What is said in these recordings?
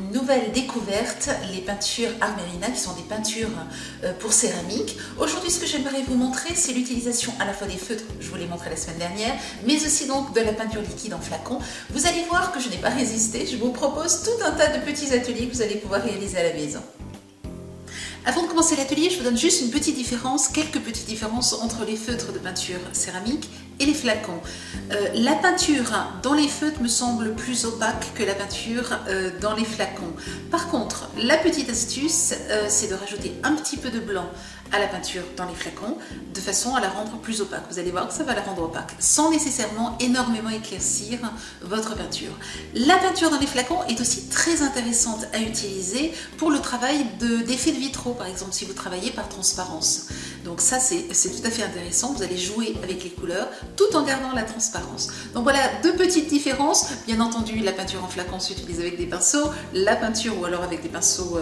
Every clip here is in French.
une nouvelle découverte, les peintures Armerina, qui sont des peintures pour céramique. Aujourd'hui, ce que j'aimerais vous montrer, c'est l'utilisation à la fois des feutres, je vous l'ai montré la semaine dernière, mais aussi donc de la peinture liquide en flacon. Vous allez voir que je n'ai pas résisté, je vous propose tout un tas de petits ateliers que vous allez pouvoir réaliser à la maison. Avant de commencer l'atelier, je vous donne juste une petite différence, quelques petites différences entre les feutres de peinture céramique et les flacons. La peinture dans les feutres me semble plus opaque que la peinture dans les flacons. Par contre, la petite astuce, c'est de rajouter un petit peu de blanc à la peinture dans les flacons, de façon à la rendre plus opaque. Vous allez voir que ça va la rendre opaque, sans nécessairement énormément éclaircir votre peinture. La peinture dans les flacons est aussi très intéressante à utiliser pour le travail d'effets de vitraux, par exemple, si vous travaillez par transparence. Donc ça, c'est tout à fait intéressant. Vous allez jouer avec les couleurs, tout en gardant la transparence. Donc voilà, deux petites différences. Bien entendu, la peinture en flacon s'utilise avec des pinceaux, la peinture ou alors avec des pinceaux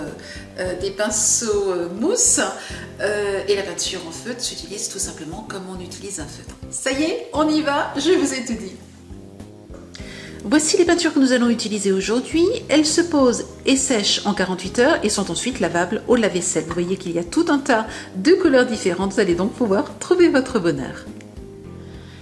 mousse. Et la peinture en feutre s'utilise tout simplement comme on utilise un feutre. Ça y est, on y va, je vous ai tout dit. Voici les peintures que nous allons utiliser aujourd'hui. Elles se posent et sèchent en 48 heures et sont ensuite lavables au lave-vaisselle. Vous voyez qu'il y a tout un tas de couleurs différentes. Vous allez donc pouvoir trouver votre bonheur.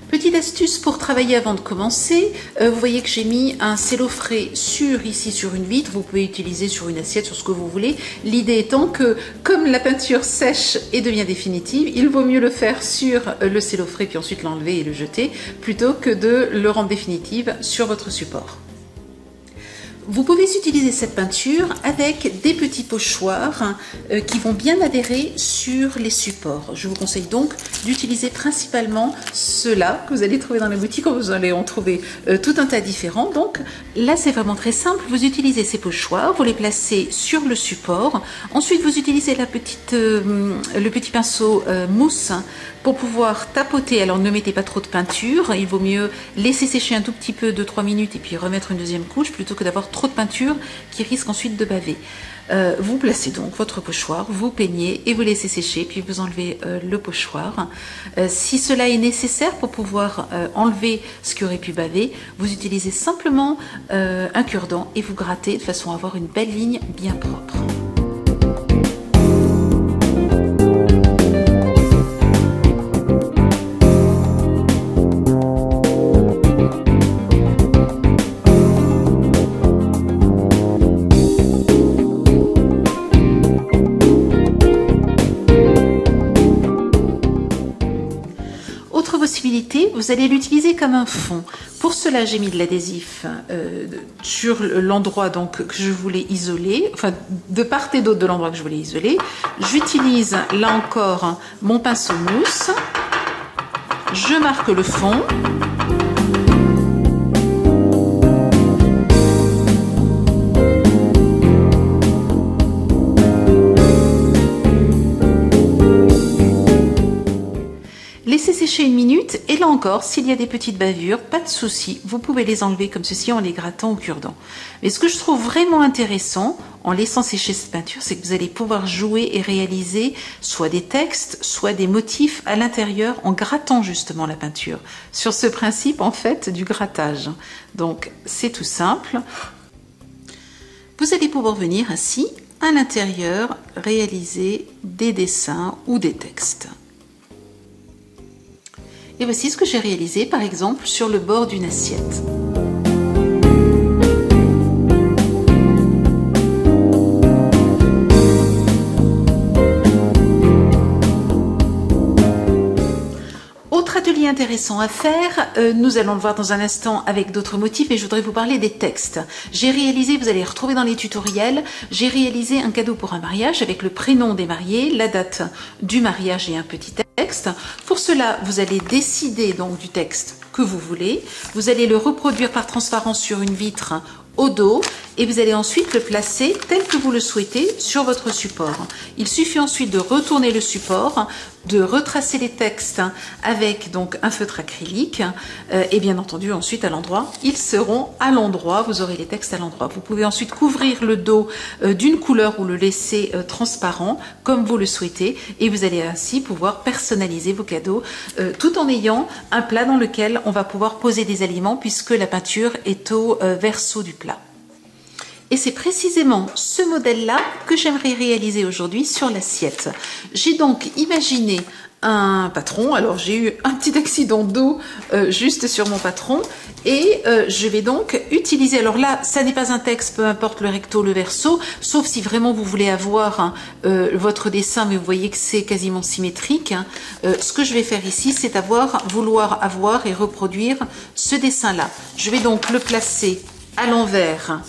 Petite astuce pour travailler avant de commencer, vous voyez que j'ai mis un cello frais ici sur une vitre, vous pouvez utiliser sur une assiette, sur ce que vous voulez. L'idée étant que comme la peinture sèche et devient définitive, il vaut mieux le faire sur le cello frais puis ensuite l'enlever et le jeter, plutôt que de le rendre définitive sur votre support. Vous pouvez utiliser cette peinture avec des petits pochoirs qui vont bien adhérer sur les supports. Je vous conseille donc d'utiliser principalement ceux-là que vous allez trouver dans les boutiques. Vous allez en trouver tout un tas différents. Donc là, c'est vraiment très simple. Vous utilisez ces pochoirs, vous les placez sur le support. Ensuite, vous utilisez le petit pinceau mousse pour pouvoir tapoter. Alors ne mettez pas trop de peinture. Il vaut mieux laisser sécher un tout petit peu, 2-3 minutes, et puis remettre une deuxième couche plutôt que d'avoir trop de peinture qui risque ensuite de baver. Vous placez donc votre pochoir, vous peignez et vous laissez sécher, puis vous enlevez le pochoir. Si cela est nécessaire pour pouvoir enlever ce qui aurait pu baver, vous utilisez simplement un cure-dent et vous grattez de façon à avoir une belle ligne bien propre. Vous allez l'utiliser comme un fond. Pour cela, j'ai mis de l'adhésif sur l'endroit que je voulais isoler, enfin de part et d'autre de l'endroit que je voulais isoler. J'utilise là encore mon pinceau mousse. Je marque le fond. Laissez sécher une minute et là encore, s'il y a des petites bavures, pas de souci, vous pouvez les enlever comme ceci en les grattant au cure-dent. Mais ce que je trouve vraiment intéressant en laissant sécher cette peinture, c'est que vous allez pouvoir jouer et réaliser soit des textes, soit des motifs à l'intérieur en grattant justement la peinture. Sur ce principe en fait du grattage. Donc c'est tout simple. Vous allez pouvoir venir ainsi à l'intérieur réaliser des dessins ou des textes. Et voici ce que j'ai réalisé par exemple sur le bord d'une assiette. Autre atelier intéressant à faire, nous allons le voir dans un instant avec d'autres motifs, et je voudrais vous parler des textes. J'ai réalisé, vous allez les retrouver dans les tutoriels, j'ai réalisé un cadeau pour un mariage avec le prénom des mariés, la date du mariage et un petit texte. Pour cela, vous allez décider donc du texte que vous voulez. Vous allez le reproduire par transparence sur une vitre au dos et vous allez ensuite le placer tel que vous le souhaitez sur votre support. Il suffit ensuite de retourner le support, de retracer les textes avec donc un feutre acrylique et bien entendu ensuite à l'endroit, ils seront à l'endroit, vous aurez les textes à l'endroit. Vous pouvez ensuite couvrir le dos d'une couleur ou le laisser transparent comme vous le souhaitez et vous allez ainsi pouvoir personnaliser vos cadeaux tout en ayant un plat dans lequel on va pouvoir poser des aliments puisque la peinture est au verso du plat. Et c'est précisément ce modèle-là que j'aimerais réaliser aujourd'hui sur l'assiette. J'ai donc imaginé un patron. Alors j'ai eu un petit accident d'eau juste sur mon patron et je vais donc utiliser, alors là ça n'est pas un texte, peu importe le recto, le verso, sauf si vraiment vous voulez avoir votre dessin, mais vous voyez que c'est quasiment symétrique. Ce que je vais faire ici, c'est vouloir avoir et reproduire ce dessin là. Je vais donc le placer à l'envers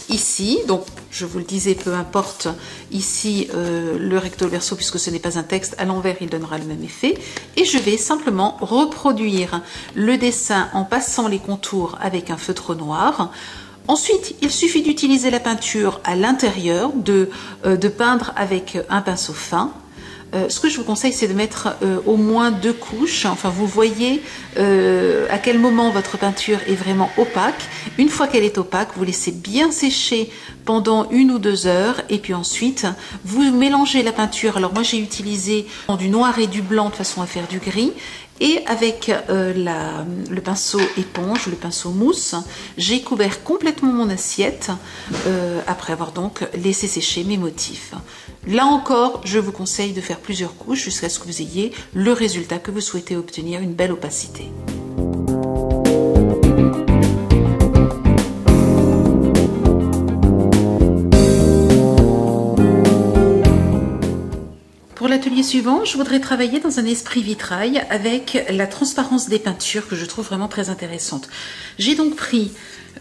ici, donc je vous le disais, peu importe ici le recto verso, puisque ce n'est pas un texte, à l'envers il donnera le même effet. Et je vais simplement reproduire le dessin en passant les contours avec un feutre noir. Ensuite, il suffit d'utiliser la peinture à l'intérieur, de peindre avec un pinceau fin. Ce que je vous conseille, c'est de mettre au moins 2 couches. Enfin, vous voyez à quel moment votre peinture est vraiment opaque. Une fois qu'elle est opaque, vous laissez bien sécher pendant 1 ou 2 heures. Et puis ensuite, vous mélangez la peinture. Alors moi, j'ai utilisé du noir et du blanc de façon à faire du gris. Et avec le pinceau éponge, le pinceau mousse, j'ai couvert complètement mon assiette après avoir donc laissé sécher mes motifs. Là encore, je vous conseille de faire plusieurs couches jusqu'à ce que vous ayez le résultat que vous souhaitez obtenir, une belle opacité. Pour l'atelier suivant, je voudrais travailler dans un esprit vitrail avec la transparence des peintures que je trouve vraiment très intéressante. J'ai donc pris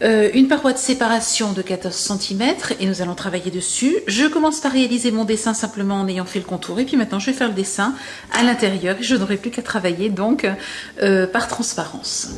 une paroi de séparation de 14 cm et nous allons travailler dessus. Je commence par réaliser mon dessin simplement en ayant fait le contour et puis maintenant je vais faire le dessin à l'intérieur et je n'aurai plus qu'à travailler donc par transparence.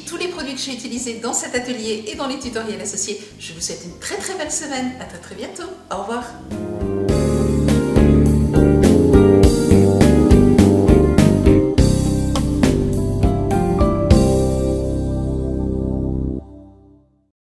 Tous les produits que j'ai utilisés dans cet atelier et dans les tutoriels associés. Je vous souhaite une très belle semaine. À très bientôt. Au revoir.